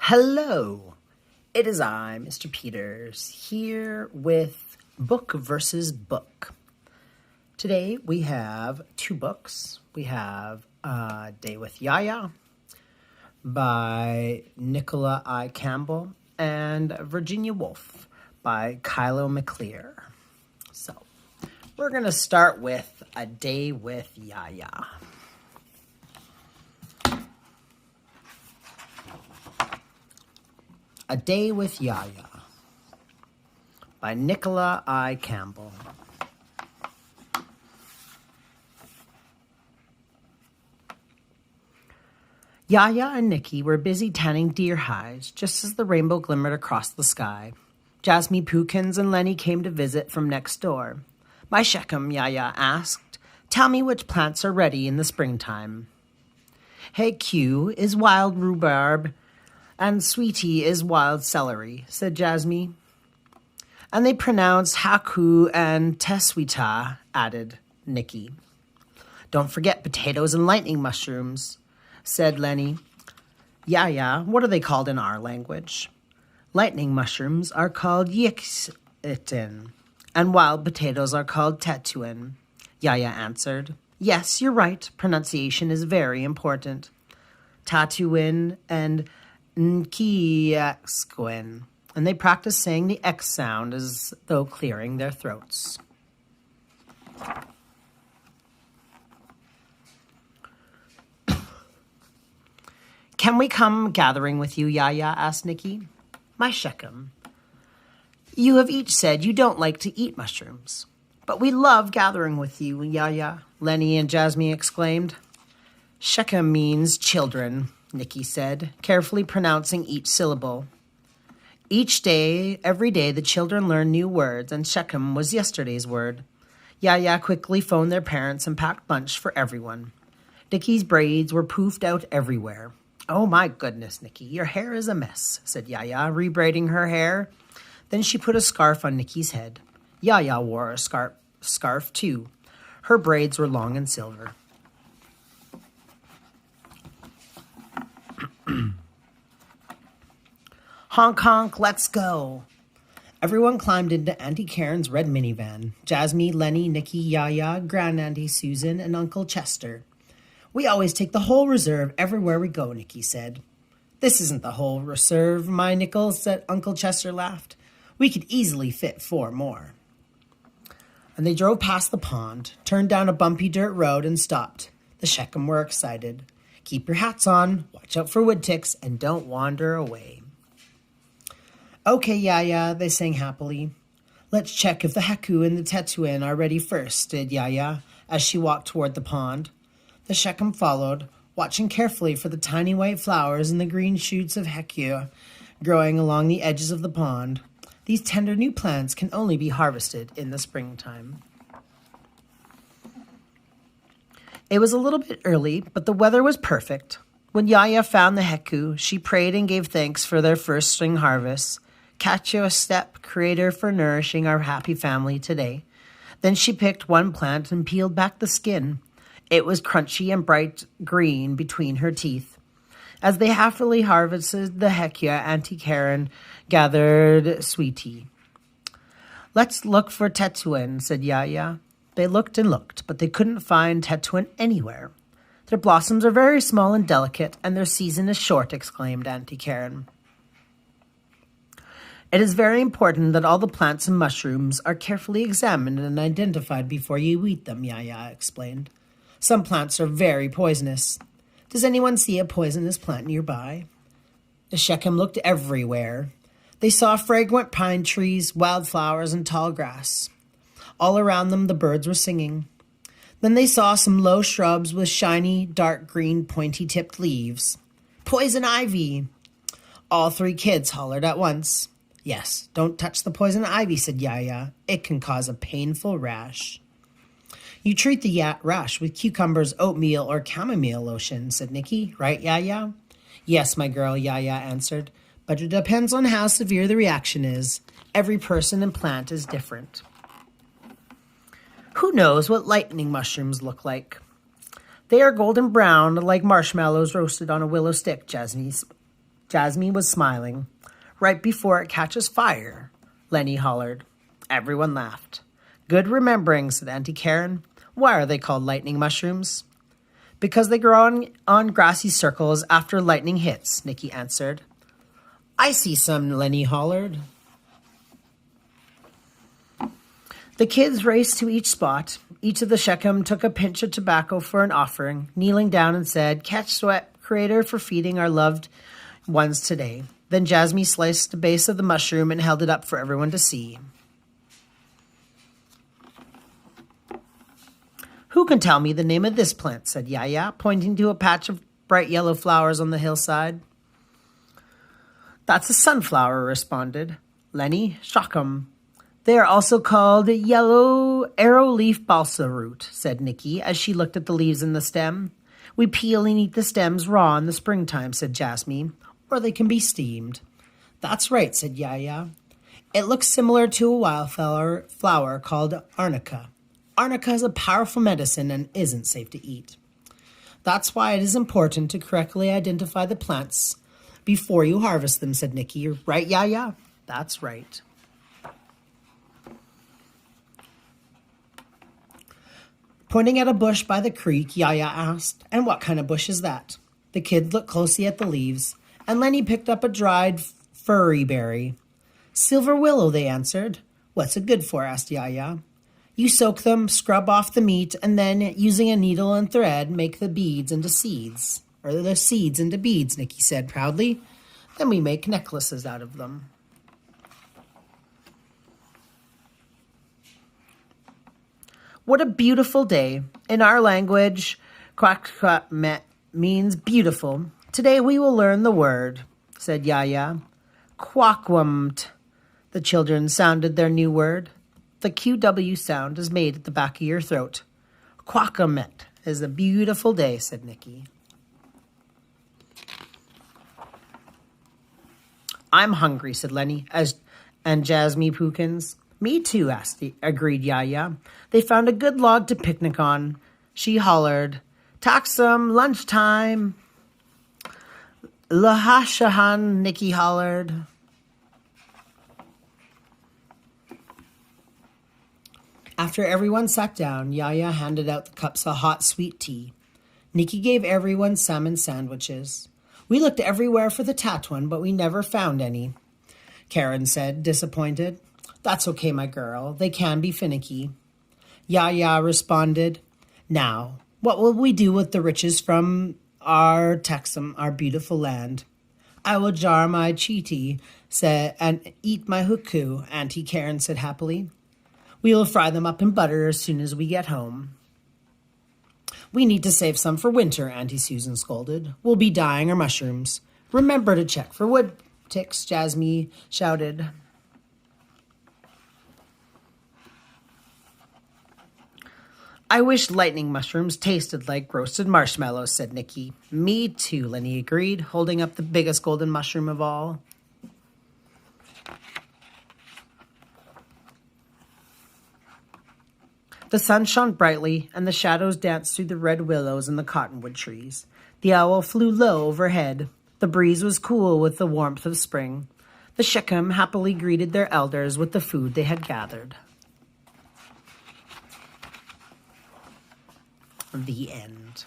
Hello, it is I, Mr. Peters, here with Book versus Book. Today we have two books. We have A Day with Yayah by Nicola Campbell and Virginia Woolf by Kyo Maclear. So we're going to start with A Day with Yayah. A Day with Yayah by Nicola Campbell. Yayah and Nikki were busy tanning deer hides just as the rainbow glimmered across the sky. Jasmine Pookins and Lenny came to visit from next door. "My Shechem," Yayah asked, "tell me which plants are ready in the springtime." "Hey, Q is wild rhubarb, and Sweetie is wild celery," said Jasmine. "And they pronounce Haku and Teswita," added Nikki. "Don't forget potatoes and lightning mushrooms," said Lenny. "Yayah, what are they called in our language?" "Lightning mushrooms are called yixitin, and wild potatoes are called tetuin," Yayah answered. "Yes, you're right. Pronunciation is very important. Tatuin and Nkiaxquin," and they practiced saying the X sound as though clearing their throats. "Can we come gathering with you, Yayah?" asked Nikki. "My Shechem, you have each said you don't like to eat mushrooms, but we love gathering with you, Yayah," Lenny and Jasmine exclaimed. "Shechem means children," Nikki said, carefully pronouncing each syllable. Every day, the children learned new words, and Shechem was yesterday's word. Yayah quickly phoned their parents and packed lunch for everyone. Nikki's braids were poofed out everywhere. "Oh my goodness, Nikki, your hair is a mess," said Yayah, rebraiding her hair. Then she put a scarf on Nikki's head. Yayah wore a scarf too. Her braids were long and silver. "Honk honk, let's go." Everyone climbed into Auntie Karen's red minivan. Jasmine, Lenny, Nikki, Yayah, Grandaunt Susan, and Uncle Chester. "We always take the whole reserve everywhere we go," Nikki said. "This isn't the whole reserve, my nickel," said Uncle Chester laughed. "We could easily fit 4 more. And they drove past the pond, turned down a bumpy dirt road, and stopped. The Shechem were excited. "Keep your hats on, watch out for wood ticks, and don't wander away." "Okay, Yayah," they sang happily. "Let's check if the Haku and the Tetuin are ready first," said Yayah, as she walked toward the pond. The Shechem followed, watching carefully for the tiny white flowers and the green shoots of Haku growing along the edges of the pond. These tender new plants can only be harvested in the springtime. It was a little bit early, but the weather was perfect. When Yayah found the Haku, she prayed and gave thanks for their first spring harvest. "Catch you a step, Creator, for nourishing our happy family today." Then she picked one plant and peeled back the skin. It was crunchy and bright green between her teeth. As they happily harvested the Haku, Auntie Karen gathered Sweetie. "Let's look for Tetuin," said Yayah. They looked and looked, but they couldn't find Tetuin anywhere. "Their blossoms are very small and delicate, and their season is short," exclaimed Auntie Karen. "It is very important that all the plants and mushrooms are carefully examined and identified before you eat them," Yayah explained. "Some plants are very poisonous. Does anyone see a poisonous plant nearby?" The Shechem looked everywhere. They saw fragrant pine trees, wildflowers, and tall grass. All around them the birds were singing. Then they saw some low shrubs with shiny, dark green, pointy-tipped leaves. "Poison ivy!" All 3 kids hollered at once. "Yes, don't touch the poison ivy," said Yayah. "It can cause a painful rash." "You treat the rash with cucumbers, oatmeal, or chamomile lotion," said Nikki. "Right, Yayah?" "Yes, my girl," Yayah answered. "But it depends on how severe the reaction is. Every person and plant is different." "Who knows what lightning mushrooms look like?" "They are golden brown, like marshmallows roasted on a willow stick," Jasmine Jasmine was smiling. Right before it catches fire, Lenny hollered. Everyone laughed. Good remembering, said Auntie Karen. Why are they called lightning mushrooms? Because they grow on grassy circles after lightning hits, Nikki answered. I see some, Lenny hollered. The kids raced to each spot. Each of the Shechem took a pinch of tobacco for an offering, kneeling down and said, Catch sweat, Creator, for feeding our loved ones today. Then Jasmine sliced the base of the mushroom and held it up for everyone to see. Who can tell me the name of this plant, said Yayah, pointing to a patch of bright yellow flowers on the hillside. That's a sunflower, responded Lenny. Shockham. They are also called yellow arrowleaf balsa root, said Nikki, as she looked at the leaves in the stem. We peel and eat the stems raw in the springtime, said Jasmine, or they can be steamed. That's right, said Yayah. It looks similar to a wildflower called arnica. Arnica is a powerful medicine and isn't safe to eat. That's why it is important to correctly identify the plants before you harvest them, said Nikki. Right, Yayah? That's right. Pointing at a bush by the creek, Yayah asked, And what kind of bush is that? The kids looked closely at the leaves, and Lenny picked up a dried furry berry. Silver willow, they answered. What's it good for? Asked Yayah. You soak them, scrub off the meat, and then, using a needle and thread, make the beads into seeds. Or the seeds into beads, Nikki said proudly. Then we make necklaces out of them. What a beautiful day. In our language, quack means beautiful. Today we will learn the word, said Yayah. Quackwamt. The children sounded their new word. The QW sound is made at the back of your throat. Quackamet is a beautiful day, said Nikki. I'm hungry, said Lenny, and Jasmine Pookins. Me too, agreed Yayah. They found a good log to picnic on. She hollered, Taxum, lunchtime. Lahashahan, Nikki hollered. After everyone sat down, Yayah handed out the cups of hot sweet tea. Nikki gave everyone salmon sandwiches. We looked everywhere for the Tatuan, but we never found any, Karen said, disappointed. That's okay, my girl. They can be finicky. Yayah responded, Now, what will we do with the riches from our Texum, our beautiful land? I will jar my cheetee and eat my huku, Auntie Karen said happily. We will fry them up in butter as soon as we get home. We need to save some for winter, Auntie Susan scolded. We'll be dyeing our mushrooms. Remember to check for wood ticks, Jasmine shouted. I wish lightning mushrooms tasted like roasted marshmallows, said Nikki. Me too, Lenny agreed, holding up the biggest golden mushroom of all. The sun shone brightly, and the shadows danced through the red willows and the cottonwood trees. The owl flew low overhead. The breeze was cool with the warmth of spring. The Shechem happily greeted their elders with the food they had gathered. The end.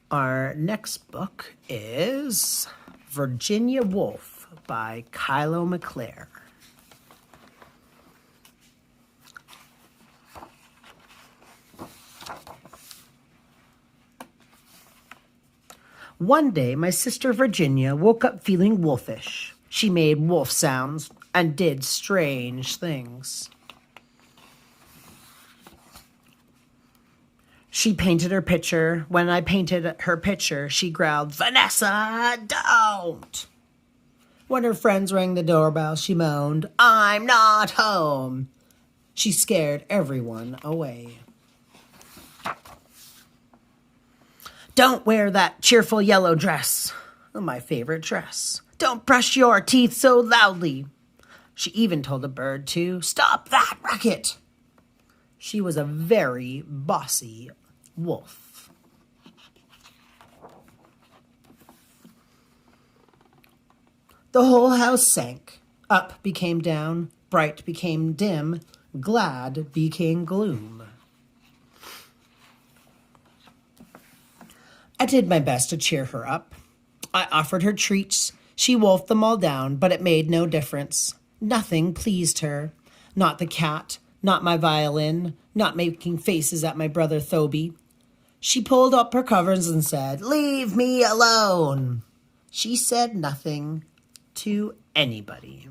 Our next book is Virginia Woolf by Kyo Maclear. One day, my sister Virginia woke up feeling wolfish. She made wolf sounds and did strange things. She painted her picture. When I painted her picture, she growled, Vanessa, don't! When her friends rang the doorbell, she moaned, I'm not home. She scared everyone away. Don't wear that cheerful yellow dress. My favorite dress. Don't brush your teeth so loudly. She even told a bird to stop that racket. She was a very bossy wolf. The whole house sank. Up became down, bright became dim, glad became gloom. I did my best to cheer her up. I offered her treats. She wolfed them all down, but it made no difference. Nothing pleased her. Not the cat, not my violin, not making faces at my brother Thoby. She pulled up her covers and said, "Leave me alone." She said nothing to anybody.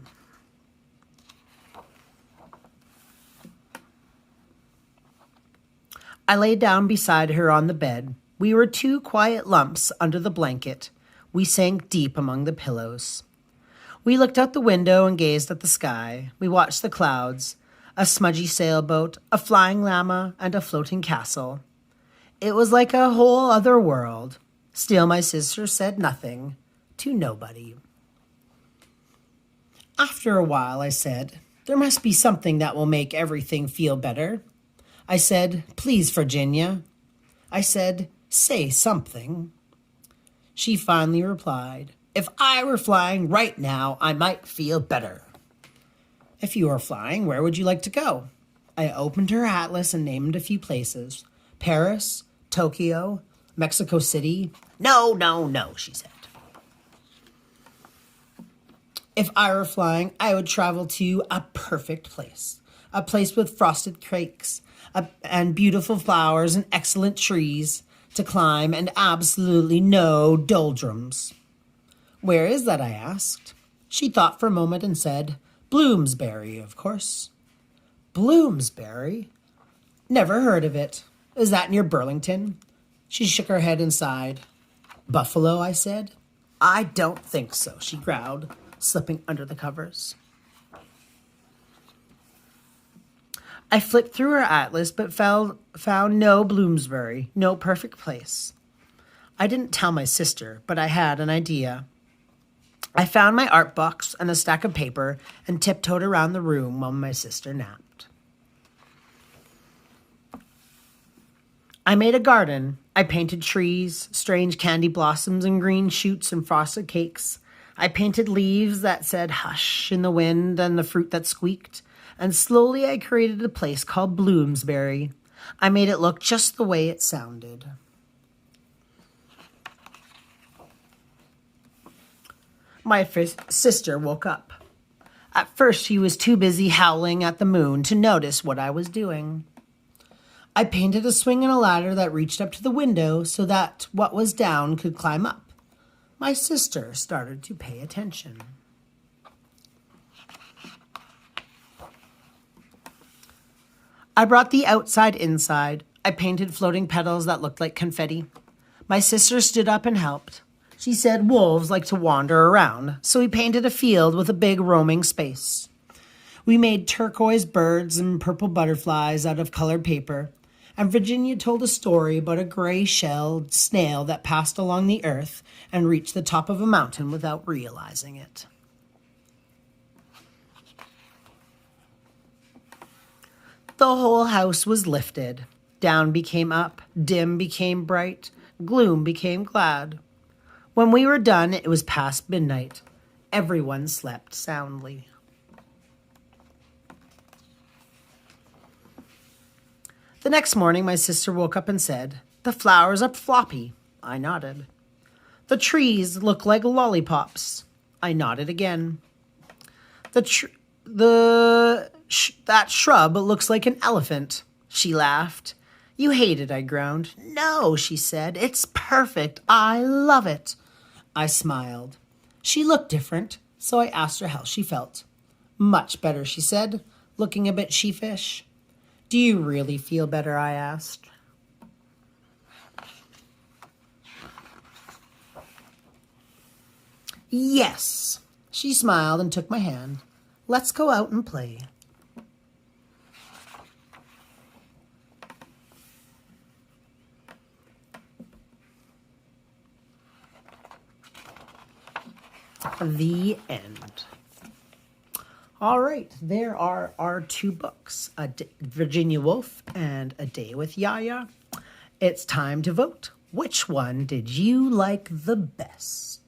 I lay down beside her on the bed. We were two quiet lumps under the blanket. We sank deep among the pillows. We looked out the window and gazed at the sky. We watched the clouds, a smudgy sailboat, a flying llama, and a floating castle. It was like a whole other world. Still, my sister said nothing to nobody. After a while, I said, "There must be something that will make everything feel better." I said, "Please, Virginia." I said, "Say something." She finally replied, "If I were flying right now, I might feel better." "If you were flying, where would you like to go?" I opened her atlas and named a few places. Paris, Tokyo, Mexico City. "No, no, no," she said. "If I were flying, I would travel to a perfect place. A place with frosted cakes and beautiful flowers and excellent trees to climb and absolutely no doldrums." "Where is that?" I asked. She thought for a moment and said, "Bloomsbury, of course." "Bloomsbury? Never heard of it. Is that near Burlington?" She shook her head and sighed. "Buffalo," I said. "I don't think so," she growled, slipping under the covers. I flipped through her atlas, but found no Bloomsbury, no perfect place. I didn't tell my sister, but I had an idea. I found my art box and a stack of paper and tiptoed around the room while my sister napped. I made a garden. I painted trees, strange candy blossoms and green shoots and frosted cakes. I painted leaves that said hush in the wind and the fruit that squeaked. And slowly I created a place called Bloomsbury. I made it look just the way it sounded. My sister woke up. At first, she was too busy howling at the moon to notice what I was doing. I painted a swing and a ladder that reached up to the window so that what was down could climb up. My sister started to pay attention. I brought the outside inside. I painted floating petals that looked like confetti. My sister stood up and helped. She said wolves like to wander around, so we painted a field with a big roaming space. We made turquoise birds and purple butterflies out of colored paper, and Virginia told a story about a gray-shelled snail that passed along the earth and reached the top of a mountain without realizing it. The whole house was lifted. Down became up, dim became bright, gloom became glad. When we were done, it was past midnight. Everyone slept soundly. The next morning, my sister woke up and said, "The flowers are floppy." I nodded. "The trees look like lollipops." I nodded again. That shrub looks like an elephant." She laughed. "You hate it," I groaned. "No," she said. "It's perfect. I love it." I smiled. She looked different, so I asked her how she felt. "Much better," she said, looking a bit sheepish. "Do you really feel better?" I asked. "Yes." She smiled and took my hand. "Let's go out and play." The end. All right, there are our two books, Virginia Woolf and A Day with Yayah. It's time to vote. Which one did you like the best?